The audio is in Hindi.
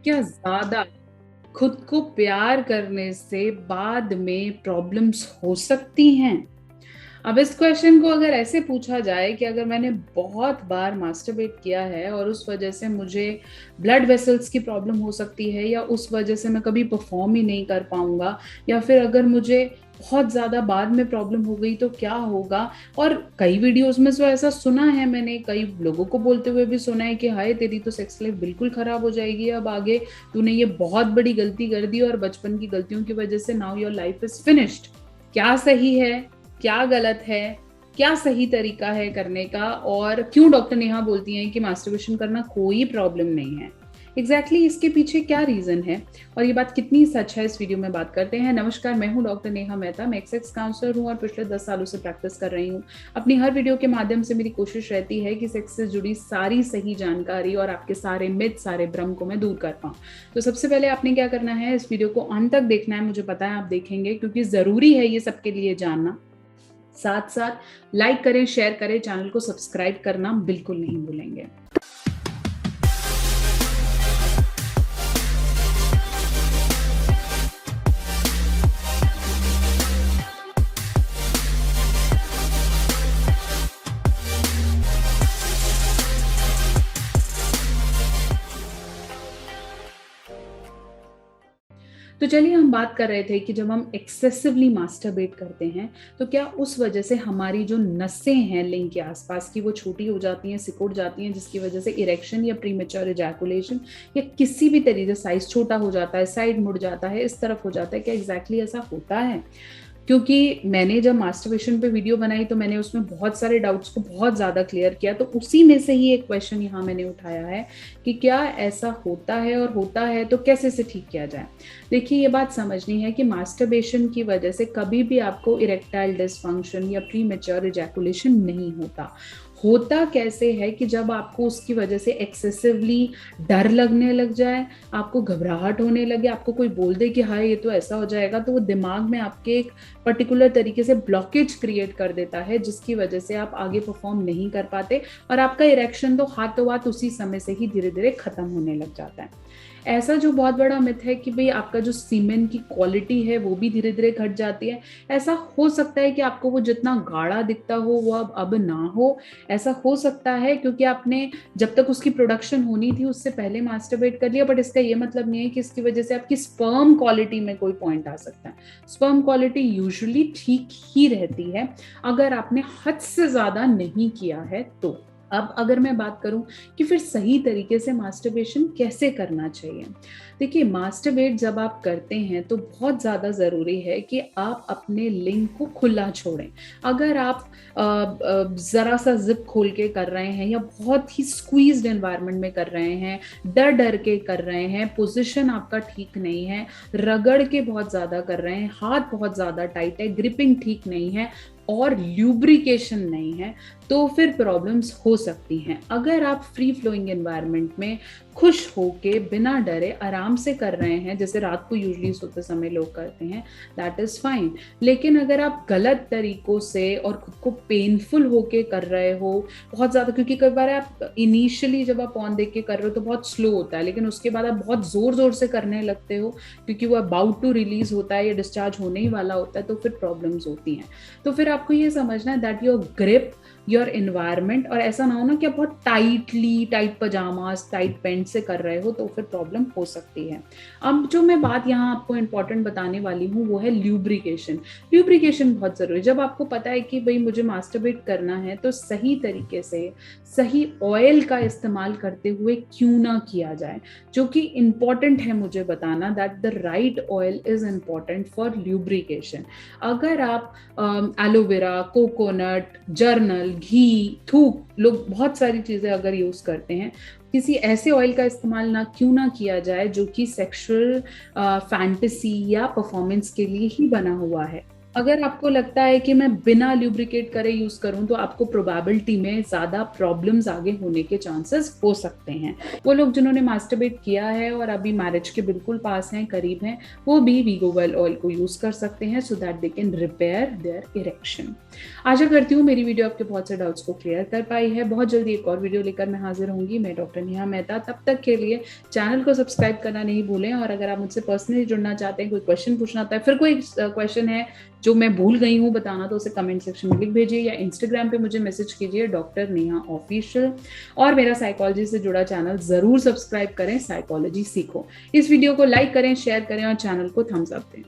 क्या ज़्यादा खुद को प्यार करने से बाद में प्रॉब्लम्स हो सकती हैं? अब इस क्वेश्चन को अगर ऐसे पूछा जाए कि अगर मैंने बहुत बार मास्टरबेट किया है और उस वजह से मुझे ब्लड वेसल्स की प्रॉब्लम हो सकती है, या उस वजह से मैं कभी परफॉर्म ही नहीं कर पाऊंगा, या फिर अगर मुझे बहुत ज़्यादा बाद में प्रॉब्लम हो गई तो क्या होगा। और कई वीडियोस में तो ऐसा सुना है, मैंने कई लोगों को बोलते हुए भी सुना है कि हाय तेरी तो सेक्स लाइफ बिल्कुल खराब हो जाएगी अब आगे, तूने ये बहुत बड़ी गलती कर दी और बचपन की गलतियों की वजह से now your life is finished. क्या सही है, क्या गलत है, क्या सही तरीका है करने का, और क्यों डॉक्टर नेहा बोलती हैं कि मास्टरबेशन करना कोई प्रॉब्लम नहीं है? एग्जैक्टली इसके पीछे क्या रीजन है और ये बात कितनी सच है, इस वीडियो में बात करते हैं। नमस्कार, मैं हूं डॉक्टर नेहा मेहता। मैं एक सेक्स काउंसलर हूं और पिछले 10 सालों से प्रैक्टिस कर रही हूं। अपनी हर वीडियो के माध्यम से मेरी कोशिश रहती है कि सेक्स से जुड़ी सारी सही जानकारी और आपके सारे मिथ, सारे भ्रम को मैं दूर कर पाऊं। तो सबसे पहले आपने क्या करना है, इस वीडियो को अंत तक देखना है। मुझे पता है आप देखेंगे क्योंकि जरूरी है ये सबके लिए जानना। साथ साथ लाइक करें, शेयर करें, चैनल को सब्सक्राइब करना बिल्कुल नहीं भूलेंगे। तो चलिए, हम बात कर रहे थे कि जब हम एक्सेसिवली मास्टरबेट करते हैं तो क्या उस वजह से हमारी जो नसें हैं लिंग के आसपास की वो छोटी हो जाती हैं, सिकुड़ जाती हैं, जिसकी वजह से इरेक्शन या प्रीमेच्योर इजैकुलेशन या किसी भी तरीके से साइज छोटा हो जाता है, साइड मुड़ जाता है, इस तरफ हो जाता है? क्या एग्जैक्टली ऐसा होता है? क्योंकि मैंने जब मास्टरबेशन पे वीडियो बनाई तो मैंने उसमें बहुत सारे डाउट्स को बहुत ज़्यादा क्लियर किया, तो उसी में से ही एक क्वेश्चन यहाँ मैंने उठाया है कि क्या ऐसा होता है, और होता है तो कैसे इसे ठीक किया जाए। देखिए, ये बात समझनी है कि मास्टरबेशन की वजह से कभी भी आपको इरेक्टाइल डिसफंक्शन या प्रीमेच्योर इजैकुलेशन नहीं होता। होता कैसे है कि जब आपको उसकी वजह से एक्सेसिवली डर लगने लग जाए, आपको घबराहट होने लगे, आपको कोई बोल दे कि हाँ ये तो ऐसा हो जाएगा, तो वो दिमाग में आपके एक पर्टिकुलर तरीके से ब्लॉकेज क्रिएट कर देता है, जिसकी वजह से आप आगे परफॉर्म नहीं कर पाते और आपका इरेक्शन तो हाथों हाथ उसी समय से ही धीरे धीरे खत्म होने लग जाता है। ऐसा जो बहुत बड़ा मिथ है कि भाई आपका जो सीमेन की क्वालिटी है वो भी धीरे धीरे घट जाती है। ऐसा हो सकता है कि आपको वो जितना गाढ़ा दिखता हो वो अब ना हो। ऐसा हो सकता है क्योंकि आपने जब तक उसकी प्रोडक्शन होनी थी उससे पहले मास्टरबेट कर लिया, बट इसका ये मतलब नहीं है कि इसकी वजह से आपकी स्पर्म क्वालिटी में कोई पॉइंट आ सकता है। स्पर्म क्वालिटी यूजुअली ठीक ही रहती है अगर आपने हद से ज्यादा नहीं किया है तो। अब अगर मैं बात करूं कि फिर सही तरीके से मास्टरबेशन कैसे करना चाहिए, देखिए, मास्टरबेट जब आप करते हैं तो बहुत ज़्यादा ज़रूरी है कि आप अपने लिंग को खुला छोड़ें। अगर आप ज़रा सा जिप खोल के कर रहे हैं या बहुत ही स्क्वीज्ड एनवायरनमेंट में कर रहे हैं, डर डर के कर रहे हैं, पोजीशन आपका ठीक नहीं है, रगड़ के बहुत ज़्यादा कर रहे हैं, हाथ बहुत ज़्यादा टाइट है, ग्रिपिंग ठीक नहीं है और ल्यूब्रिकेशन नहीं है, तो फिर प्रॉब्लम्स हो सकती हैं। अगर आप फ्री फ्लोइंग एनवायरनमेंट में खुश होके बिना डरे आराम से कर रहे हैं, जैसे रात को यूजुअली सोते समय लोग करते हैं, दैट इज फाइन। लेकिन अगर आप गलत तरीकों से और खुद को पेनफुल होके कर रहे हो बहुत ज्यादा, क्योंकि कई बार आप इनिशियली जब आप ऑन देख के कर रहे हो तो बहुत स्लो होता है, लेकिन उसके बाद आप बहुत जोर जोर से करने लगते हो क्योंकि वो अबाउट टू रिलीज होता है या डिस्चार्ज होने ही वाला होता है, तो फिर प्रॉब्लम्स होती हैं। तो फिर आपको ये समझना है that your grip, your environment, और ऐसा ना हो ना कि आप बहुत टाइट पजामास, टाइट पैंट से कर रहे हो, तो फिर प्रॉब्लम हो सकती है। अब जो मैं बात यहाँ आपको इंपॉर्टेंट बताने वाली हूँ वो है ल्यूब्रिकेशन। ल्यूब्रिकेशन बहुत जरूरी है। जब आपको पता है कि भाई मुझे मास्टरबेट करना है तो सही तरीके से सही ऑयल का इस्तेमाल करते हुए क्यों ना किया जाए, जो कि इंपॉर्टेंट है मुझे बताना, that the right oil is important for lubrication. अगर आप एलोवेरा, कोकोनट, जर्नल, घी, थूक, लोग बहुत सारी चीजें अगर यूज करते हैं, किसी ऐसे ऑयल का इस्तेमाल क्यों ना किया जाए जो कि सेक्सुअल फैंटेसी या परफॉर्मेंस के लिए ही बना हुआ है। अगर आपको लगता है कि मैं बिना ल्यूब्रिकेट करे यूज करूं तो आपको प्रोबेबिलिटी में ज्यादा प्रॉब्लम्स आगे होने के चांसेस हो सकते हैं। वो लोग जिन्होंने मास्टरबेट किया है और अभी मैरिज के बिल्कुल पास हैं, करीब हैं, वो भी वीगोवेल ऑयल को यूज कर सकते हैं so that they can repair their erection. आशा करती हूँ मेरी वीडियो आपके बहुत से डाउट्स को क्लियर कर पाई है। बहुत जल्दी एक और वीडियो लेकर मैं हाजिर होंगी। मैं डॉक्टर नेहा मेहता। तब तक के लिए चैनल को सब्सक्राइब करना नहीं भूलें, और अगर आप मुझसे पर्सनली जुड़ना चाहते हैं, कोई क्वेश्चन पूछना होता है, फिर कोई क्वेश्चन है जो मैं भूल गई हूँ बताना, तो उसे कमेंट सेक्शन में लिख भेजिए या इंस्टाग्राम पे मुझे मैसेज कीजिए डॉक्टर नेहा ऑफिशियल। और मेरा साइकोलॉजी से जुड़ा चैनल जरूर सब्सक्राइब करें, साइकोलॉजी सीखो। इस वीडियो को लाइक करें, शेयर करें और चैनल को थम्स अप दें।